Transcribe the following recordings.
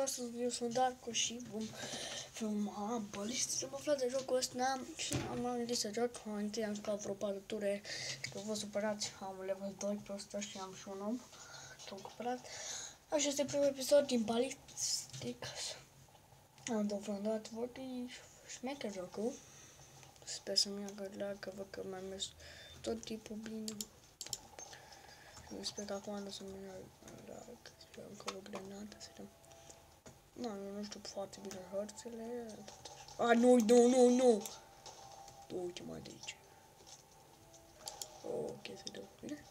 Astăzi eu sunt Darko și vom filma baliști. Să mă aflat de jocul ăsta și am gândit să joc. Întâi am jucat vreo 4 ture și că vă supărați, am level 2 pe ăsta și am și un om. L-am cumpărat. Așa este primul episod din Ballistic. Am defrundat, vor fi șmecher jocul. Sper să-mi ia gândea că văd că mi-am mers tot tipul bine. Sper că acum nu să-mi ia gândea că încă o grenadă să dăm. Nu știu foarte bine hărțile. Nu! Uite-mă de aici. Ok, să-i dau. Bine?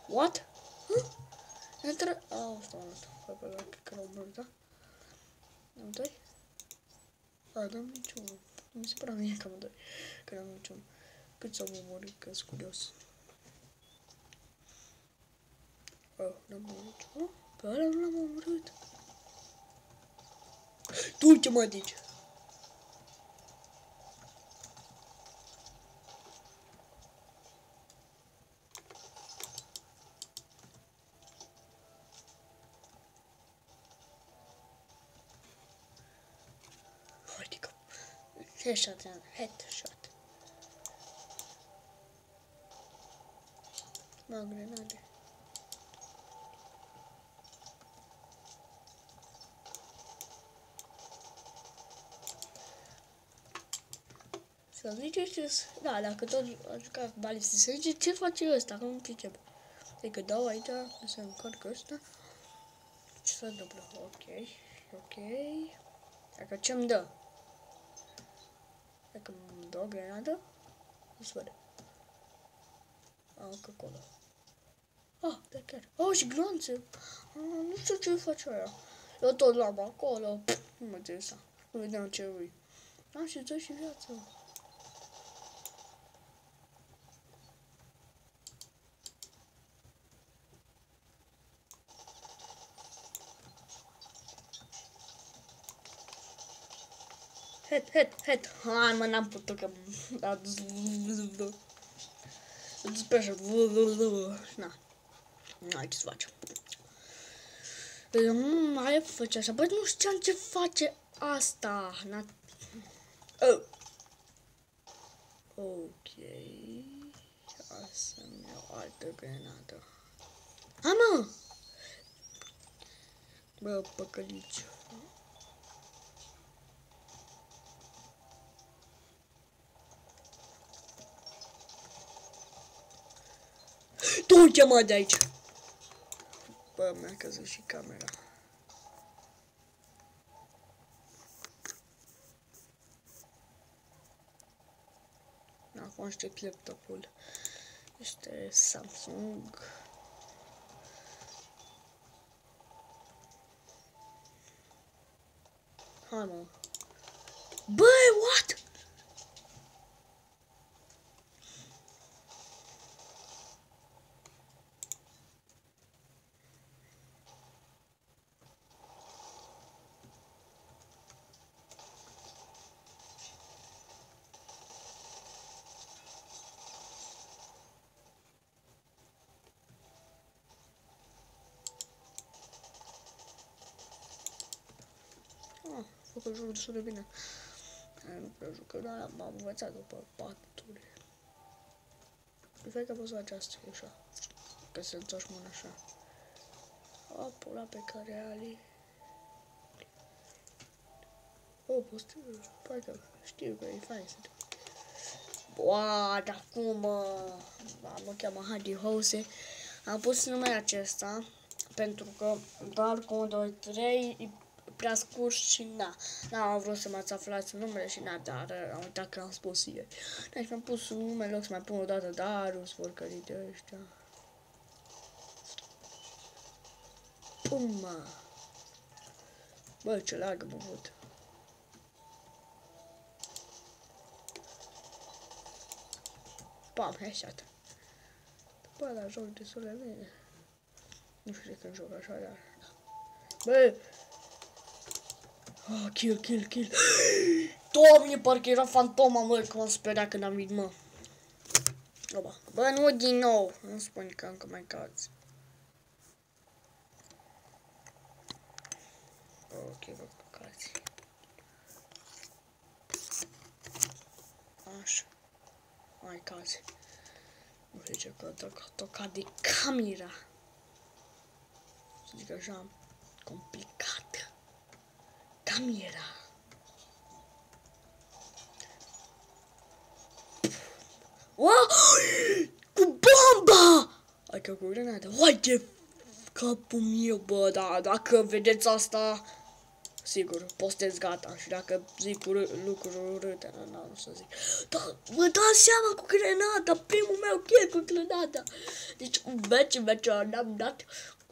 What? Intră... Stai un attimo. Poi că l-au murit, da? Am doi? N-am niciunul. Mi se părea mie că am doi. Că n-am niciunul. Cât s-au murit, că sunt curios. N-am murit niciunul. Pe ăla nu l-am omorât. Tu uite-mă de aici. Uite-că. Headshot. Mă, grenade. Să ziceți, da, dacă tot a jucat Ballistic, să ziceți ce face ăsta, că nu pricep. Adică dau aici, să încarc ăsta. Ce se întâmplă? Ok. Dacă ce-mi dă? Dacă îmi dă o grenadă, nu se vede. Încă acolo. Da, chiar. Și glonțe. Nu știu ce face aia. Eu tot l-am acolo. Nu mă interesa. Nu vedeam ce ui. Am și dă și viață. Head. Hai mă, n-am putut că a dus. Special. Na. N-ai ce să facem. Mai face așa. Băi, nu știam ce face asta. Ok. Hai să-mi iau altă grenadă. Mă! Bă, păcălici. Tu ce-mă de aici? Bă, mi-a căzut și camera. Acum știu laptopul. Este Samsung. Hai mă. Băi, what? Făcut jocul destul de bine. Nu prea jucă, dar m-am învățat după 4 ture. Cred că poți face asta ușa. Că se întorci mâna așa. Pula pe care Ali. Parcă știu că e fain să te... Boa, dar cum mă cheamă Hadi Hose. Am pus numele acesta pentru că Darko 1, 2, 3 e prea scurt și n-am vrut să mă aflați numele și dar am uitat că am spus ieri. Deci mi-am pus numele, loc să mai pun o dată Darius, vorcării de ăștia. Pum! Bă, ce lag am avut. Pam, headshot. Bă, dar joc destul de bine. Nu știu de când joc așa, dar... Bă! Kill. Doamne, parcă era fantoma, mă, că m-am speriat când am venit, mă. Bă, nu din nou. Nu spune că încă mai cazi. ok, vă păcați. Așa. Mai cazi. Nu știu ce că toca de camera. Să zic așa, complicat. Camera. Wow! Cu bomba! Adică cu grenada. Uite capul meu, bă, da, dacă vedeți asta, sigur, postez gata. Și dacă zic lucruri urâte, nu să zic. Dar vă dați seama cu grenada, primul meu kill cu grenada. Deci un meci n-am dat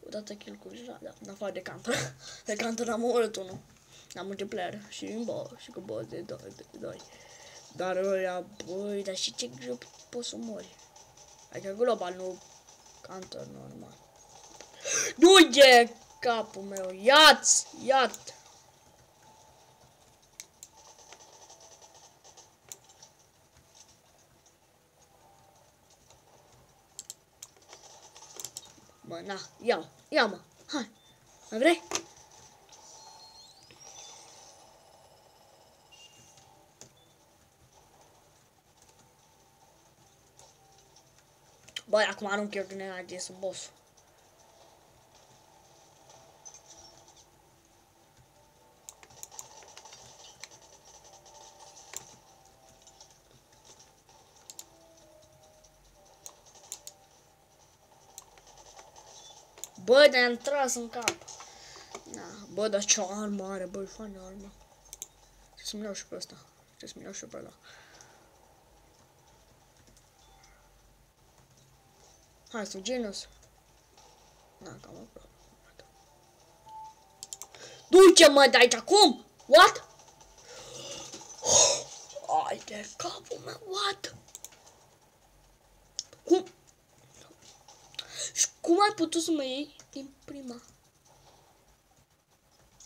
o dată kill cu grenada, în afară de Counter. De Counter am omorât unul. Am multiplayer și în bă, și cu bă de 2. Dar ăia, băi, dar și ce grup poți să mori? Adică global, nu Counter normal. Du-te capul meu, ia-ți, ia-ți. Mă, na, ia mă, hai, mai vrei? Băi, acum arunc eu grenade, sunt boss. Bă, de-am tras în cap. Na, bă, dar ce armă are, bă, e faină armă. Ce să-mi iau și pe ăsta. Ce să-mi iau și pe ăla. Hai, sunt genius. Na, cam aproape. Du-te, mă, de aici, cum? What? Ai de capul meu, what? Cum? Și cum ai putut să mă iei din prima?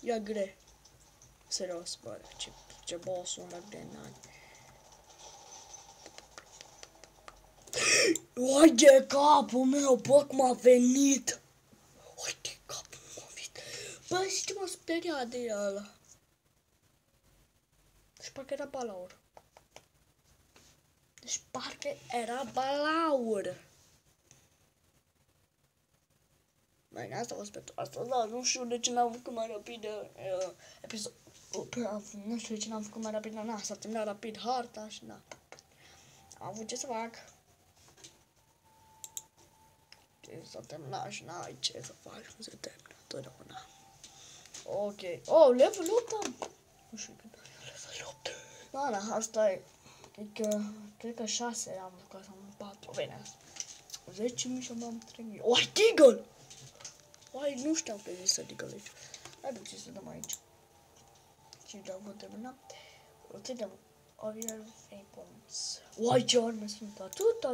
Ia gre. Serios, bă, ce boss-ul ăla grenade. Uai de capul meu, bă, cum a venit. Uai de capul meu a venit. Bă, și ce m-a speriat de ăla. Deci parcă era balaur. Deci parcă era balaur. Mai asta a fost pentru asta, da, nu știu de ce n-am făcut mai rapid episod. Nu știu de ce n-am făcut mai rapid, na, s-a terminat rapid harta și na. Am avut ce să fac. S-a terminat și n-ai ce să faci, nu se termină totdeauna. Ok. Oh, level 8 am. Nu știu cât level 8. Da, da, asta e. Adică, cred că 6 am jucat sau 4. Bine, 10.000 și am 3.000. Oh, Deagle! Oai, nu știam că există Deagle aici. Haideți să dăm aici. Și da, vom termina. O să dăm Oriel Weapons. Oai, ce arme sunt atâta.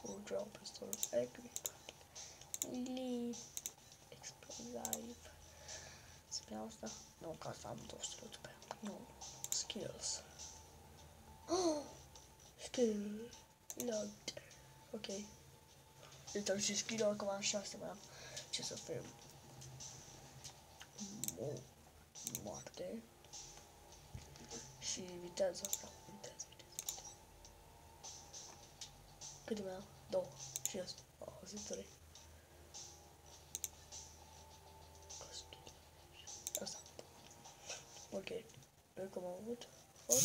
Ultra pistol, equip, melee, explosive. Spre asta? Nu, că asta am 200 pe. Nu, skills. Oh, skill, load. Ok. Deci am și skill-ul acum am 6, mai am ce să fac. Moarte. Și viteză, viteză. Câte mai am? 2. Și asta. O, zi 3. Asta. Ok. Noi cum am avut? Ok.